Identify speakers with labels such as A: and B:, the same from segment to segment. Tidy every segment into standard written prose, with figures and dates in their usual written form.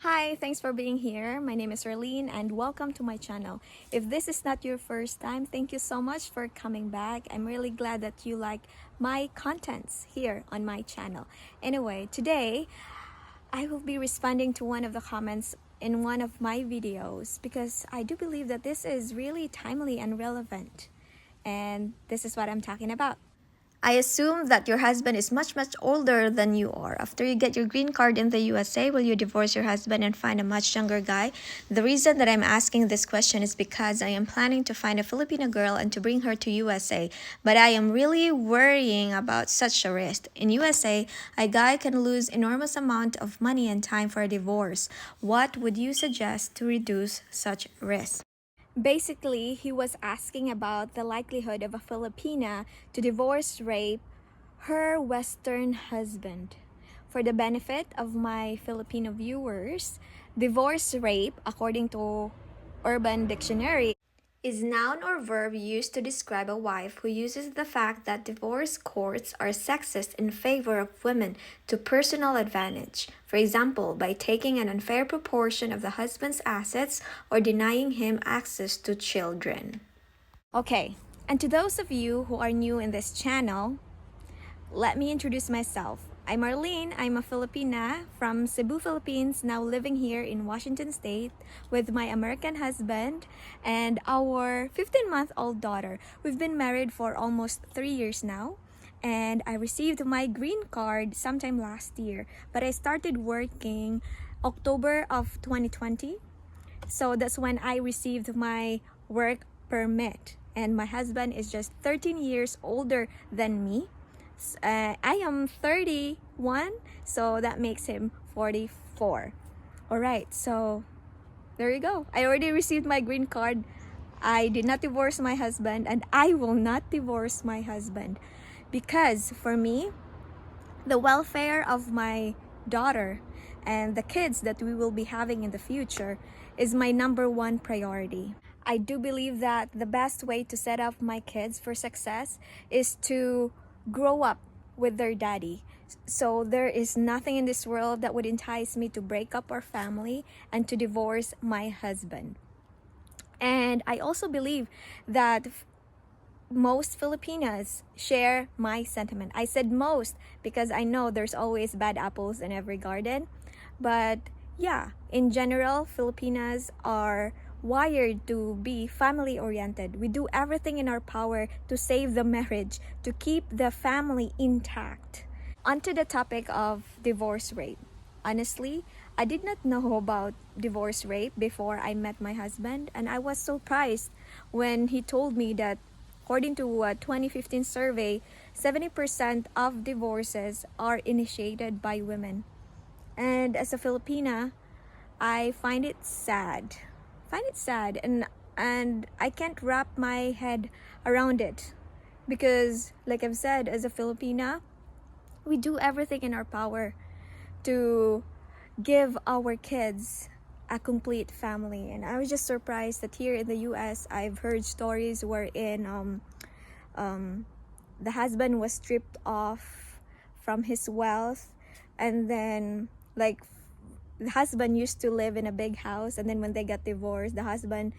A: Hi, thanks for being here. My name is Arlene and welcome to my channel. If this is not your first time, thank you so much for coming back. I'm really glad that you like my contents here on my channel. Anyway, today I will be responding to one of the comments in one of my videos because I do believe that this is really timely and relevant. And this is what I'm talking about. I assume that your husband is much older than you are. After you get your green card in the USA, will you divorce your husband and find a much younger guy? The reason that I'm asking this question is because I am planning to find a Filipino girl and to bring her to USA. But I am really worrying about such a risk. In USA, a guy can lose enormous amount of money and time for a divorce. What would you suggest to reduce such risk? Basically, he was asking about the likelihood of a Filipina to divorce rape her Western husband. For the benefit of my Filipino viewers, divorce rape, according to Urban Dictionary, is noun or verb used to describe a wife who uses the fact that divorce courts are sexist in favor of women to personal advantage. For example, by taking an unfair proportion of the husband's assets or denying him access to children. Okay, and to those of you who are new in this channel, let me introduce myself. I'm Marlene. I'm a Filipina from Cebu, Philippines, now living here in Washington State with my American husband and our 15-month-old daughter. We've been married for almost 3 years now, and I received my green card sometime last year, but I started working October of 2020. So that's when I received my work permit, and my husband is just 13 years older than me. I am 31, so that makes him 44. Alright, so there you go. I already received my green card. I did not divorce my husband, and I will not divorce my husband because for me, the welfare of my daughter and the kids that we will be having in the future is my number one priority. I do believe that the best way to set up my kids for success is to grow up with their daddy. So there is nothing in this world that would entice me to break up our family and to divorce my husband. And I also believe that most Filipinas share my sentiment. I said most because I know there's always bad apples in every garden. But yeah, in general, Filipinas are wired to be family oriented. We do everything in our power to save the marriage, to keep the family intact. Onto the topic of divorce rate. Honestly, I did not know about divorce rate before I met my husband, and I was surprised when he told me that according to a 2015 survey, 70% of divorces are initiated by women. And as a Filipina, I find it sad. And I can't wrap my head around it because like I've said, as a Filipina, we do everything in our power to give our kids a complete family. And I was just surprised that here in the US, I've heard stories wherein the husband was stripped off from his wealth, and then like the husband used to live in a big house, and then when they got divorced, the husband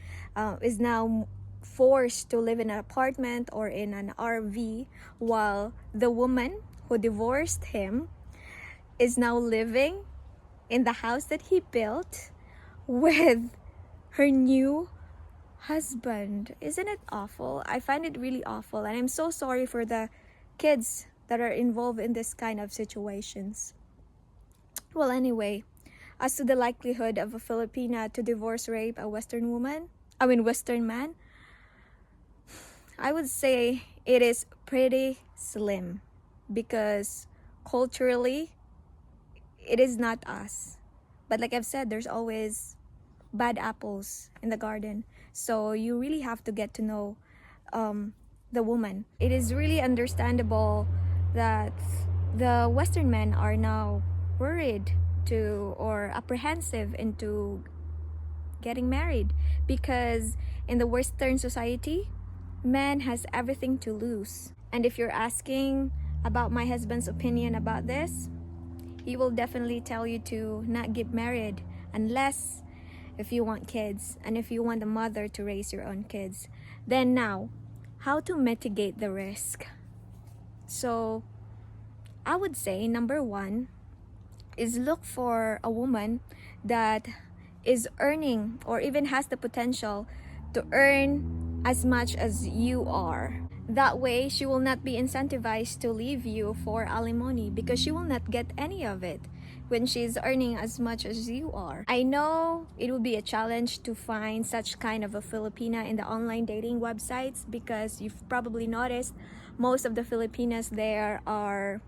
A: is now forced to live in an apartment or in an RV, while the woman who divorced him is now living in the house that he built with her new husband. Isn't it awful? I find it really awful, and I'm so sorry for the kids that are involved in this kind of situations. Well, anyway, as to the likelihood of a Filipina to divorce rape a Western man, I would say it is pretty slim because culturally, it is not us. But like I've said, there's always bad apples in the garden. So you really have to get to know the woman. It is really understandable that the Western men are now worried to or apprehensive into getting married because in the Western society, man has everything to lose. And if you're asking about my husband's opinion about this, he will definitely tell you to not get married unless if you want kids and if you want a mother to raise your own kids. Then now, how to mitigate the risk? So I would say number one is look for a woman that is earning or even has the potential to earn as much as you are. That way, she will not be incentivized to leave you for alimony because she will not get any of it when she's earning as much as you are. I know it will be a challenge to find such kind of a Filipina in the online dating websites because you've probably noticed most of the Filipinas there are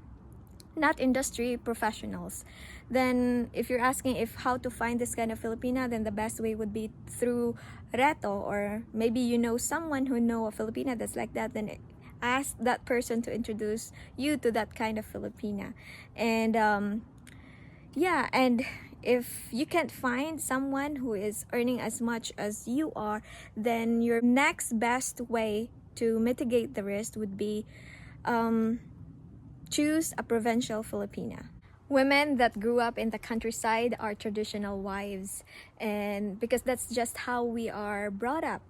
A: not industry professionals. Then if you're asking if how to find this kind of Filipina, then the best way would be through Reto, or maybe you know someone who know a Filipina that's like that, then ask that person to introduce you to that kind of Filipina. And yeah, and if you can't find someone who is earning as much as you are, then your next best way to mitigate the risk would be choose a provincial Filipina. Women that grew up in the countryside are traditional wives, and because that's just how we are brought up.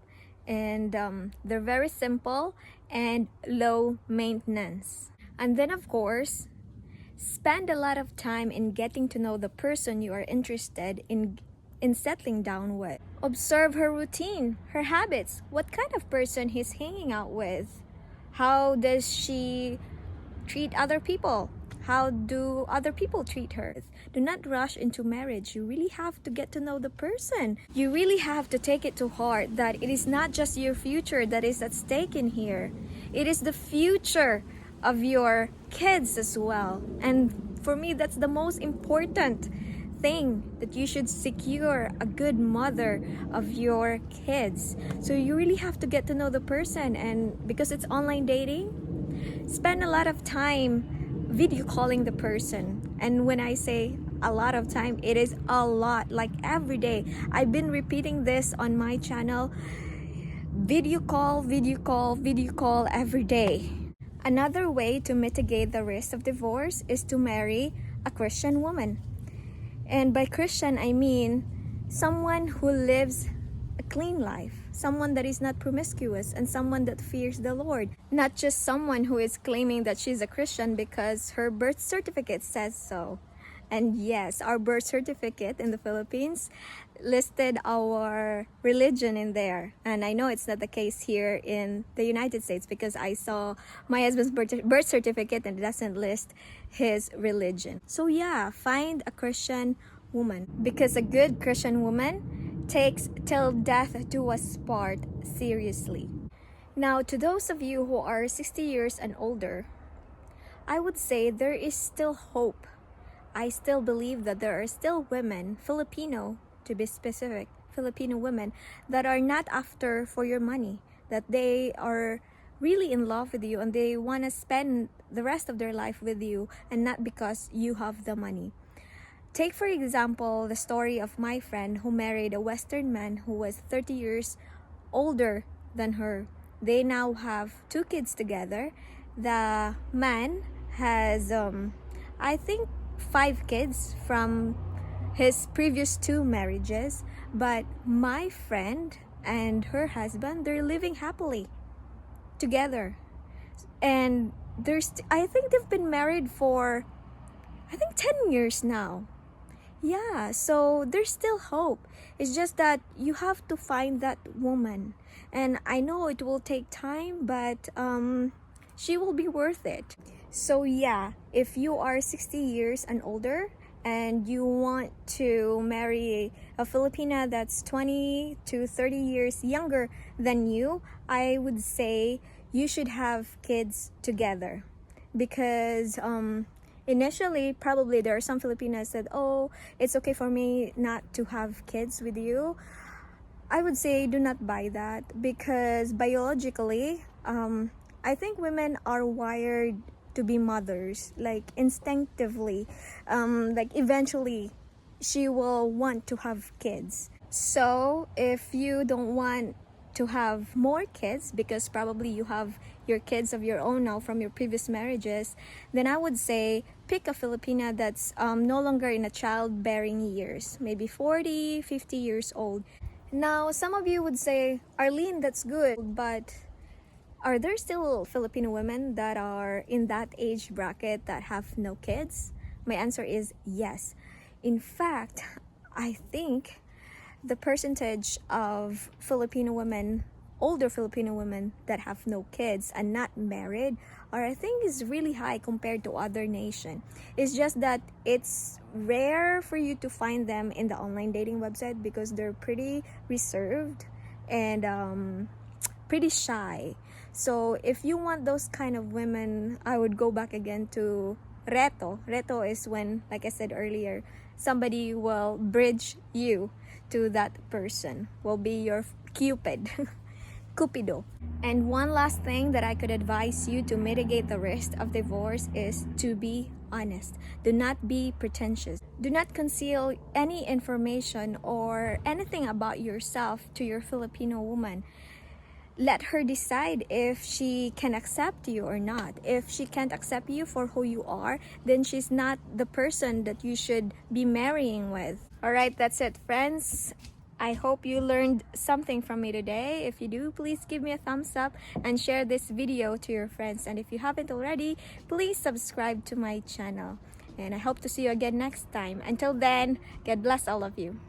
A: And they're very simple and low maintenance. And then, of course, spend a lot of time in getting to know the person you are interested in settling down with. Observe her routine, her habits, what kind of person he's hanging out with. How does she treat other people? How do other people treat her? Do not rush into marriage. You really have to get to know the person. You really have to take it to heart that it is not just your future that is at stake in here. It is the future of your kids as well. And for me, that's the most important thing, that you should secure a good mother of your kids. So you really have to get to know the person, and because it's online dating, spend a lot of time video calling the person. And when I say a lot of time, it is a lot, like every day. I've been repeating this on my channel: video call, video call, video call every day. Another way to mitigate the risk of divorce is to marry a Christian woman. And by Christian, I mean someone who lives a clean life, someone that is not promiscuous, and someone that fears the Lord. Not just someone who is claiming that she's a Christian because her birth certificate says so. And yes, our birth certificate in the Philippines listed our religion in there. And I know it's not the case here in the United States because I saw my husband's birth certificate and it doesn't list his religion. So yeah, find a Christian woman, because a good Christian woman takes till death do us part seriously. Now, to those of you who are 60 years and older, I would say there is still hope. I still believe that there are still women, Filipino to be specific, Filipino women that are not after for your money, that they are really in love with you and they want to spend the rest of their life with you, and not because you have the money. Take for example the story of my friend who married a Western man who was 30 years older than her. They now have 2 kids together. The man has I think 5 kids from his previous 2 marriages, but my friend and her husband, they're living happily together. And I think they've been married for 10 years now. Yeah, so there's still hope. It's just that you have to find that woman. And I know it will take time, but she will be worth it. So yeah, if you are 60 years and older and you want to marry a Filipina that's 20 to 30 years younger than you, I would say you should have kids together. Because initially, probably there are some Filipinas that, oh, it's okay for me not to have kids with you. I would say do not buy that, because biologically, I think women are wired to be mothers, like instinctively. Like eventually, she will want to have kids. So if you don't want to have more kids because probably you have your kids of your own now from your previous marriages, then I would say pick a Filipina that's no longer in a childbearing years, maybe 40, 50 years old. Now, some of you would say, Arlene, that's good, but are there still Filipino women that are in that age bracket that have no kids? My answer is yes. In fact, I think the percentage of Filipino women, older Filipino women that have no kids and not married, or I think is really high compared to other nation. It's just that it's rare for you to find them in the online dating website because they're pretty reserved and pretty shy. So if you want those kind of women, I would go back again to reto. Reto is when, like I said earlier, somebody will bridge you to that person, will be your cupid. Cupido. And one last thing that I could advise you to mitigate the risk of divorce is to be honest. Do not be pretentious. Do not conceal any information or anything about yourself to your Filipino woman. Let her decide if she can accept you or not. If she can't accept you for who you are, then she's not the person that you should be marrying with. Alright, that's it, friends. I hope you learned something from me today. If you do, please give me a thumbs up and share this video to your friends. And if you haven't already, please subscribe to my channel. And I hope to see you again next time. Until then, God bless all of you.